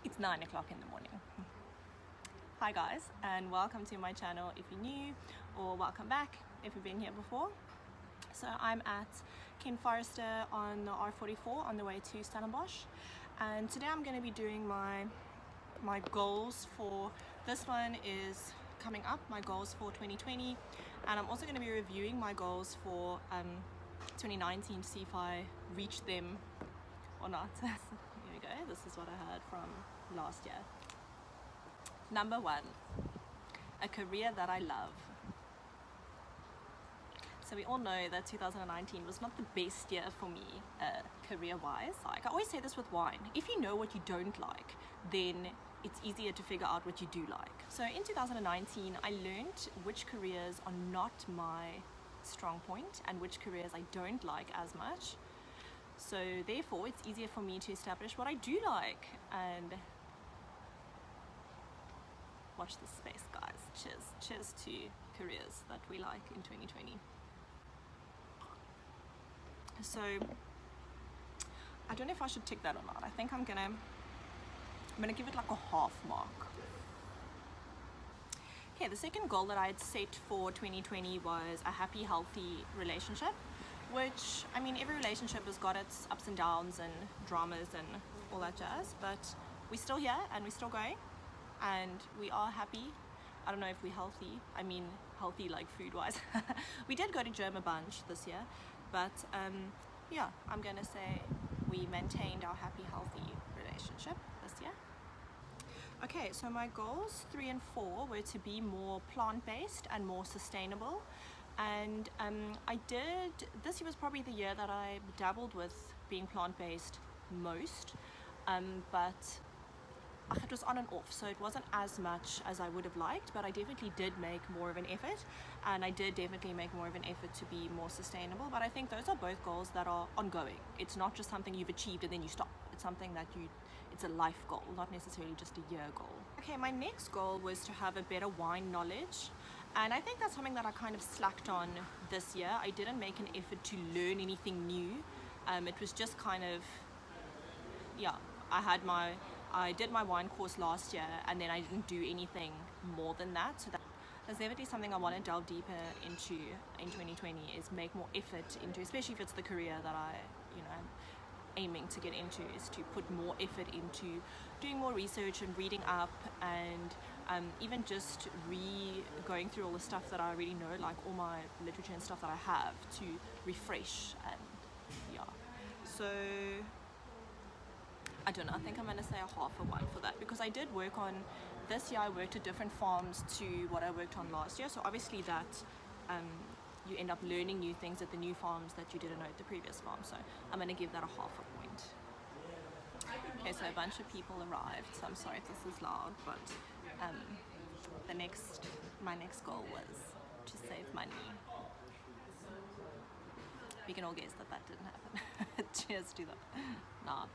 It's 9 o'clock in the morning. Hi guys, and welcome to my channel if you're new, or welcome back if you've been here before. So I'm at Ken Forrester on the R44 on the way to Stellenbosch, and today I'm going to be doing my goals for this one is coming up, my goals for 2020, and I'm also going to be reviewing my goals for 2019 to see if I reach them or not. Here we go, this is what I heard from last year. Number 1, a career that I love. So we all know that 2019 was not the best year for me career-wise. Like I always say this with wine, if you know what you don't like, then it's easier to figure out what you do like. So in 2019, I learned which careers are not my strong point and which careers I don't like as much. So therefore, it's easier for me to establish what I do like. And watch this space, guys. Cheers to careers that we like in 2020. So I don't know if I should tick that or not. I think I'm gonna give it like a half mark. Okay, the second goal that I had set for 2020 was a happy, healthy relationship, which, I mean, every relationship has got its ups and downs and dramas and all that jazz, but we're still here and we're still going and we are happy. I don't know if we're healthy. I mean, healthy like food-wise. We did go to gym a bunch this year, but yeah, I'm gonna say we maintained our happy, healthy relationship this year. Okay, so my goals 3 and 4 were to be more plant-based and more sustainable. And this year was probably the year that I dabbled with being plant-based most, but it was on and off, so it wasn't as much as I would have liked, but I definitely did make more of an effort, and I did definitely make more of an effort to be more sustainable. But I think those are both goals that are ongoing. It's not just something you've achieved and then you stop. It's something that it's a life goal, not necessarily just a year goal. Okay, my next goal was to have a better wine knowledge, and I think that's something that I kind of slacked on this year. I didn't make an effort to learn anything new. It was just kind of, yeah, I did my wine course last year and then I didn't do anything more than that. So that's definitely something I want to delve deeper into in 2020, is make more effort into, especially if it's the career that I'm aiming to get into, is to put more effort into doing more research and reading up, and even just going through all the stuff that I already know, like all my literature and stuff that I have, to refresh. And yeah, so I don't know, I think I'm going to say a half a 1 for that, because I did work on, this year I worked at different farms to what I worked on last year, so obviously that you end up learning new things at the new farms that you didn't know at the previous farm, so I'm going to give that a half a point. Okay, so a bunch of people arrived, so I'm sorry if this is loud, but my next goal was to save money. We can all guess that didn't happen. Cheers to that. Not.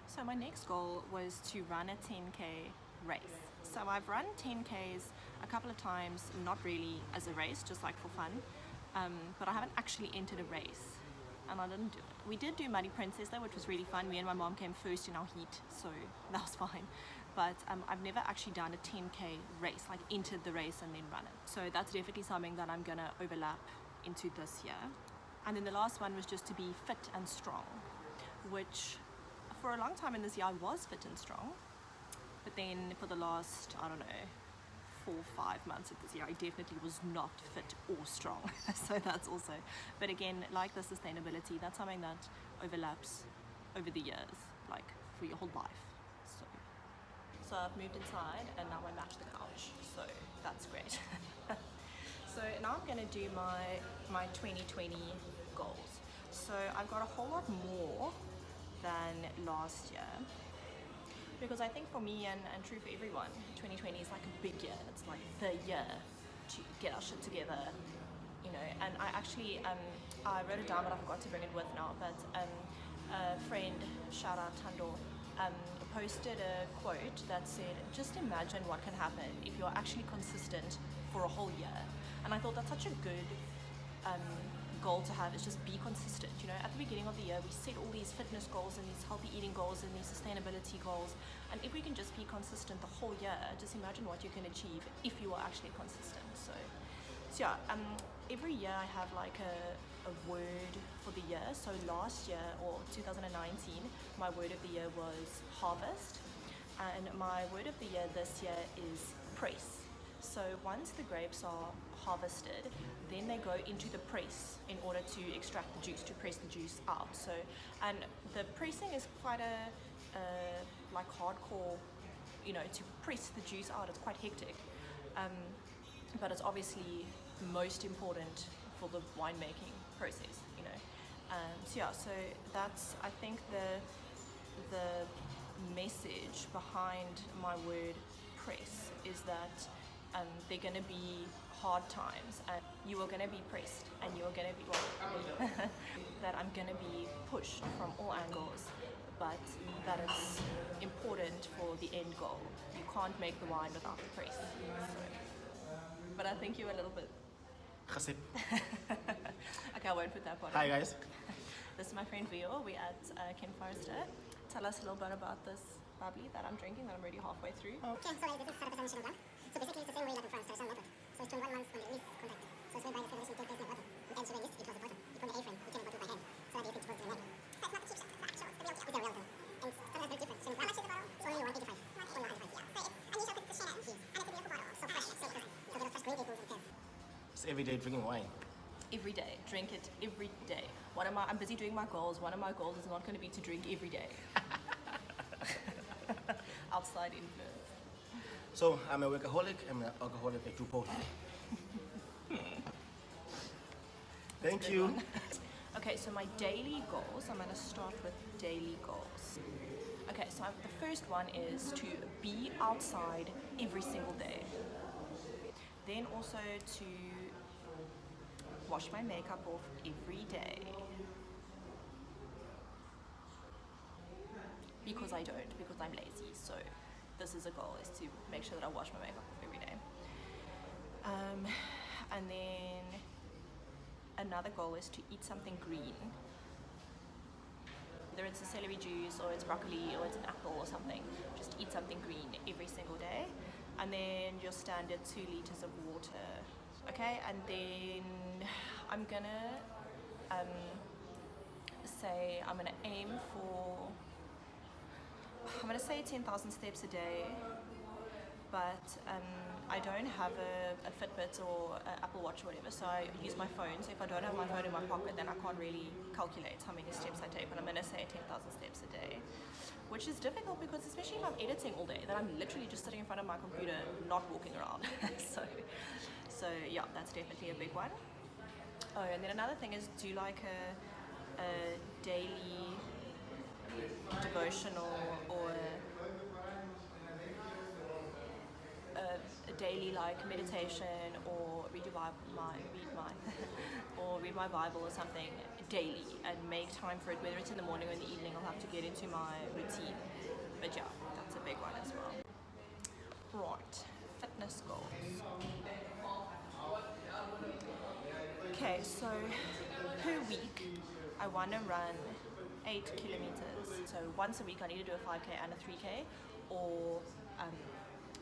So my next goal was to run a 10k race. So I've run 10ks a couple of times, not really as a race, just like for fun, but I haven't actually entered a race, and I didn't do it. We did do Muddy Princess though, which was really fun. Me and my mom came first in our heat, so that was fine. But I've never actually done a 10k race, like entered the race and then run it. So that's definitely something that I'm gonna overlap into this year. And then the last one was just to be fit and strong, which for a long time in this year I was fit and strong, but then for the last, I don't know, 4 or 5 months of this year I definitely was not fit or strong. So that's also, but again, like the sustainability, that's something that overlaps over the years, like for your whole life. So I've moved inside and now I match the couch, so that's great. So now I'm going to do my 2020 goals. So I've got a whole lot more than last year, because I think for me and true for everyone, 2020 is like a big year. It's like the year to get our shit together, you know. And I actually I wrote it down, but I forgot to bring it with now, but a friend, shout out Tando, posted a quote that said, just imagine what can happen if you're actually consistent for a whole year. And I thought that's such a good goal to have is just be consistent. You know, at the beginning of the year we set all these fitness goals and these healthy eating goals and these sustainability goals, and if we can just be consistent the whole year, just imagine what you can achieve if you are actually consistent. So yeah, every year I have like a word for the year. So last year, or 2019, my word of the year was harvest, and my word of the year this year is press. So once the grapes are harvested, then they go into the press in order to extract the juice, to press the juice out. So, and the pressing is quite a like hardcore, you know, to press the juice out, it's quite hectic. But it's obviously most important for the winemaking process, you know. So yeah, so that's, I think, the message behind my word press is that they're going to be hard times, and you are going to be pressed, and you are going to be, well, that I'm going to be pushed from all angles, but that it's important for the end goal. You can't make the wine without the press. So, but I think you're a little bit... Khasib. Okay, I won't put that part Hi in. guys. This is my friend Vio. We're at Ken Forrester. Tell us a little bit about this bubbly that I'm drinking, that I'm already halfway through. Okay, so this is 100% Chenin Blanc. So basically it's the same way that in France, traditional method. So it's 21 months on the release contact. So it's made by the fermentation take place in the bottle. You enter the yeast, you close the bottle. You put the A-frame, you turn the bottle by hand. So that you think it's supposed to be made. So it's not the cheap shot, it's the actual, it's the real deal. It's the real deal. And sometimes very different. Chenin Blanc. How much is the bottle? It's only 185. 185, yeah. So it's unusual because it's the Chenin infused. And it's a beautiful bottle. So fresh, so good. So there are fresh green vehicles in there. It's everyday drinking wine. Every day, drink it every day. I'm busy doing my goals. One of my goals is not going to be to drink every day. Outside influence. So I'm a workaholic, I'm an alcoholic, I do both. Thank you. Okay, so my daily goals, I'm going to start with daily goals. Okay, so the first one is to be outside every single day. Then also to wash my makeup off every day. Because I don't, because I'm lazy. So this is a goal, is to make sure that I wash my makeup off every day. And then another goal is to eat something green. Whether it's a celery juice or it's broccoli or it's an apple or something, just eat something green every single day. And then your standard 2 liters of water. Okay, and then I'm gonna say I'm gonna aim for, I'm gonna say 10,000 steps a day, but I don't have a Fitbit or an Apple Watch or whatever, so I use my phone. So if I don't have my phone in my pocket, then I can't really calculate how many steps I take, but I'm gonna say 10,000 steps a day, which is difficult because especially if I'm editing all day, then I'm literally just sitting in front of my computer, not walking around. So yeah, that's definitely a big one. Oh, and then another thing is do like a daily devotional or a daily like meditation, or read my Bible or something daily, and make time for it, whether it's in the morning or in the evening. I'll have to get into my routine, but yeah, that's a big one as well. Right, fitness goals. Okay, so per week I want to run 8 kilometers. So once a week I need to do a 5k and a 3k, or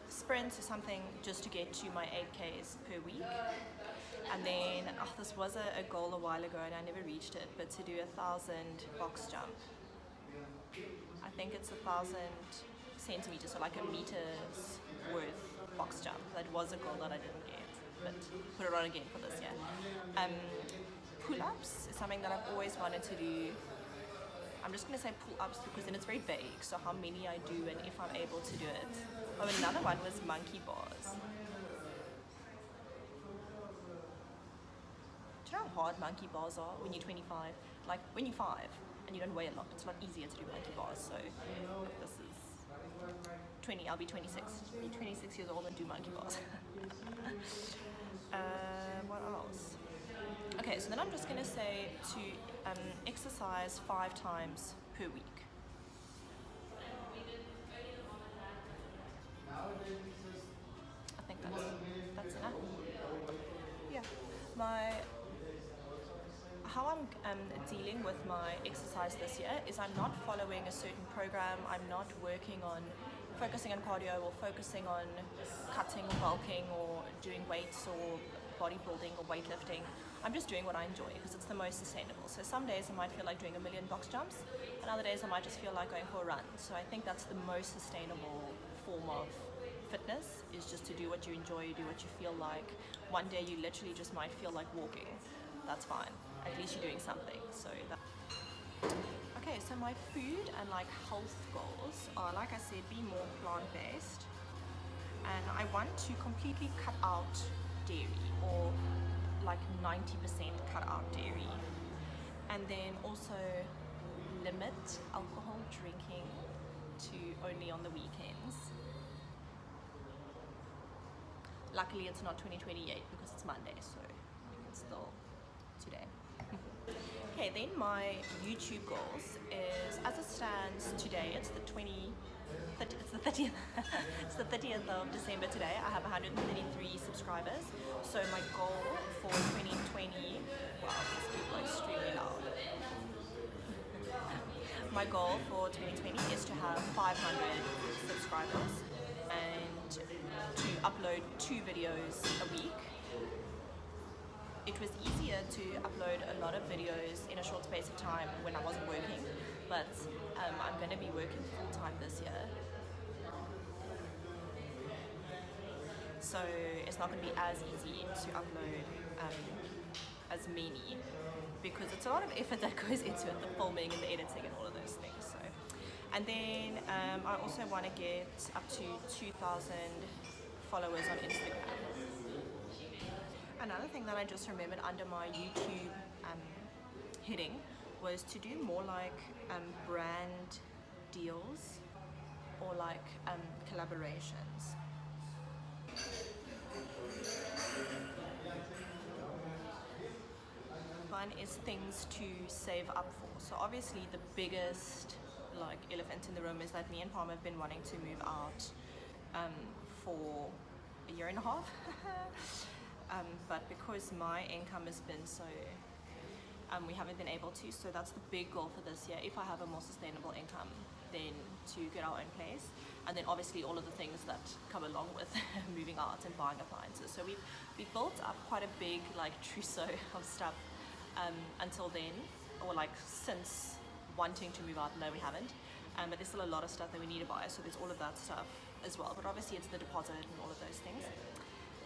sprint or something, just to get to my 8ks per week. And then this was a goal a while ago and I never reached it, but to do 1,000 box jump. I think it's 1,000 centimeters, so like a meter's worth box jump. That was a goal that I didn't get, but put it on again for this year. Pull-ups is something that I've always wanted to do. I'm just going to say pull-ups because then it's very vague, so how many I do and if I'm able to do it. Oh, another one was monkey bars. Do you know how hard monkey bars are when you're 25? Like when you're 5 and you don't weigh a lot, it's a lot easier to do monkey bars. So this is 20, I'll be 26. I'll be 26 years old and do monkey bars. What else? Okay, so then I'm just going to say to exercise 5 times per week. I think that's enough. Yeah. how I'm dealing with my exercise this year is I'm not following a certain program. I'm not focusing on cardio or focusing on cutting or bulking or doing weights or bodybuilding or weightlifting. I'm just doing what I enjoy because it's the most sustainable. So some days I might feel like doing a million box jumps, and other days I might just feel like going for a run. So I think that's the most sustainable form of fitness, is just to do what you enjoy, do what you feel like. One day you literally just might feel like walking. That's fine. At least you're doing something. Okay, so my food and like health goals are, like I said, be more plant-based, and I want to completely cut out dairy, or like 90% cut out dairy, and then also limit alcohol drinking to only on the weekends. Luckily it's not 2028 because it's Monday, so you can still today. Okay, then my YouTube goals is, as it stands today, it's the 30th it's the 30th of December today. I have 133 subscribers. So my goal for 2020, wow, these people are extremely loud. My goal for 2020 is to have 500 subscribers and to upload 2 videos a week. It was easier to upload a lot of videos in a short space of time when I wasn't working, but I'm going to be working full-time this year. So it's not going to be as easy to upload as many, because it's a lot of effort that goes into it, the filming and the editing and all of those things. So, and then I also want to get up to 2,000 followers on Instagram. Another thing that I just remembered under my YouTube heading was to do more like brand deals or like collaborations. One is things to save up for. So obviously the biggest like elephant in the room is that me and Palm have been wanting to move out for a year and a half. But because my income has been so, we haven't been able to, so that's the big goal for this year. If I have a more sustainable income, then to get our own place, and then obviously all of the things that come along with moving out and buying appliances. So we've built up quite a big like trousseau of stuff until then, or like since wanting to move out. No, we haven't, but there's still a lot of stuff that we need to buy, so there's all of that stuff as well. But obviously it's the deposit and all of those things.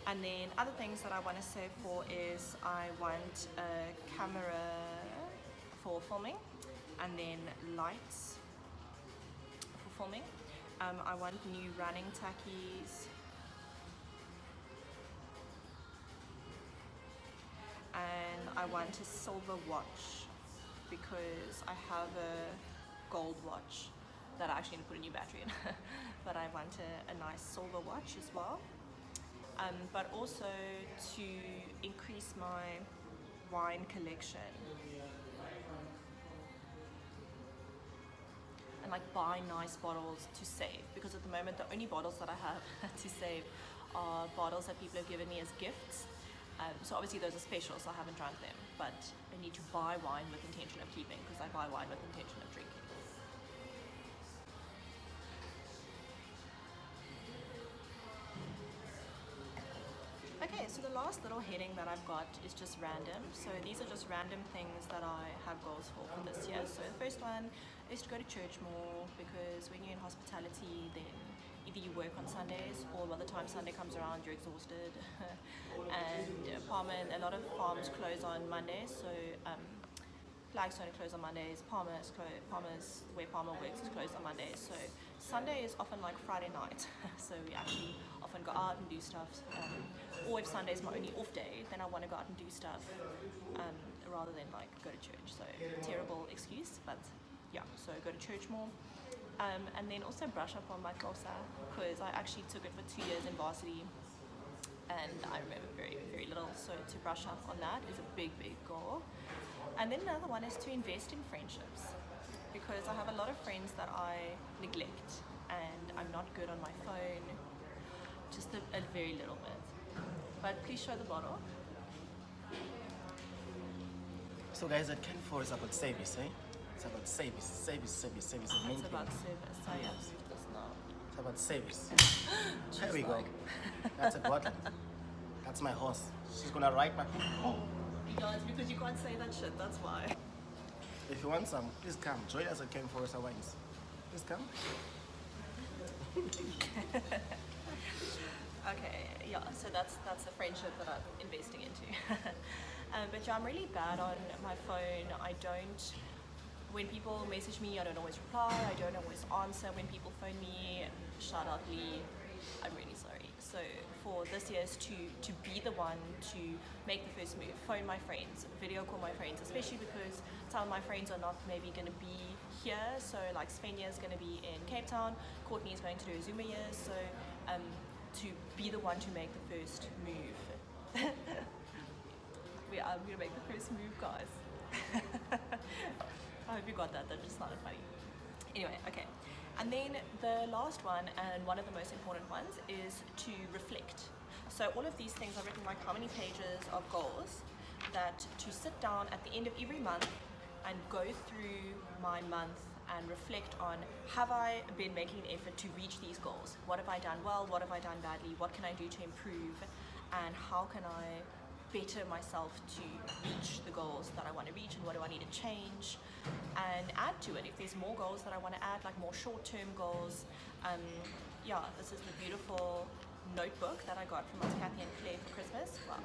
And then other things that I want to save for is I want a camera for filming, and then lights for filming. I want new running tackies, and I want a silver watch because I have a gold watch that I actually need to put a new battery in. But I want a nice silver watch as well. But also to increase my wine collection and like buy nice bottles to save, because at the moment the only bottles that I have to save are bottles that people have given me as gifts. So obviously those are special, so I haven't drunk them, but I need to buy wine with intention of keeping, because I buy wine with intention of drinking. Okay, so the last little heading that I've got is just random. So these are just random things that I have goals for this year. So the first one is to go to church more, because when you're in hospitality, then either you work on Sundays, or by the time Sunday comes around, you're exhausted. And a lot of farms close on Mondays, so Flagstone closed on Mondays, Palmer's where Palmer works is closed on Mondays. So Sunday is often like Friday night. So we actually often go out and do stuff. Or if Sunday is my only off day, then I want to go out and do stuff rather than like go to church. So terrible excuse, but yeah, so go to church more. And then also brush up on my Xhosa, because I actually took it for 2 years in varsity and I remember very, very little. So to brush up on that is a big, big goal. And then another one is to invest in friendships, because I have a lot of friends that I neglect and I'm not good on my phone, just a very little bit. But please show the bottle. So guys, at Ken4 is about service, eh? It's about service. The main It's thing. about service. So yeah, Yes. this now. It's about service. Just There we go. like- That's a bottle. That's my horse. She's gonna ride my. Oh. Guys, because you can't say that shit, that's why. If you want some, please come. Join us at Ken4 Wines. Please come. Okay, yeah, so that's a friendship that I'm investing into. But yeah, I'm really bad on my phone. When people message me, I don't always reply. I don't always answer when people phone me. Shout out Lee, I'm really sorry. So for this year's to be the one to make the first move, phone my friends, video call my friends, especially because some of my friends are not maybe going to be here. So like Svenja is going to be in Cape Town, Courtney is going to do a Zoomer year. So to be the one to make the first move. I'm going to make the first move, guys. I hope you got that. That just sounded funny. Anyway, okay. And then the last one, and one of the most important ones, is to reflect. So all of these things are written like how many pages of goals, that to sit down at the end of every month and go through my month and reflect on, have I been making an effort to reach these goals? What have I done well? What have I done badly? What can I do to improve? And how can I better myself to reach the goals that I want to reach, and what do I need to change and add to it if there's more goals that I want to add, like more short-term goals. Yeah, this is the beautiful notebook that I got from Auntie Kathy and Claire for Christmas. Wow,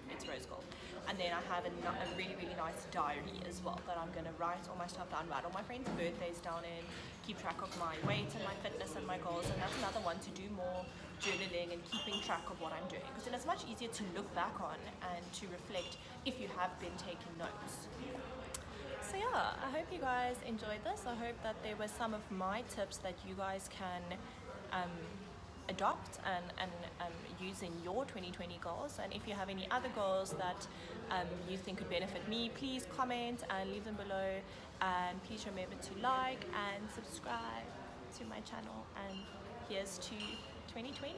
it's rose gold. And then I have a really, really nice diary as well that I'm going to write all my stuff down, write all my friends' birthdays down in, keep track of my weight and my fitness and my goals. And that's another one, to do more journaling and keeping track of what I'm doing, because then it's much easier to look back on and to reflect if you have been taking notes. So yeah, I hope you guys enjoyed this. I hope that there were some of my tips that you guys can adopt and use in your 2020 goals. And if you have any other goals that you think could benefit me, please comment and leave them below. And please remember to like and subscribe to my channel. And here's to 2020.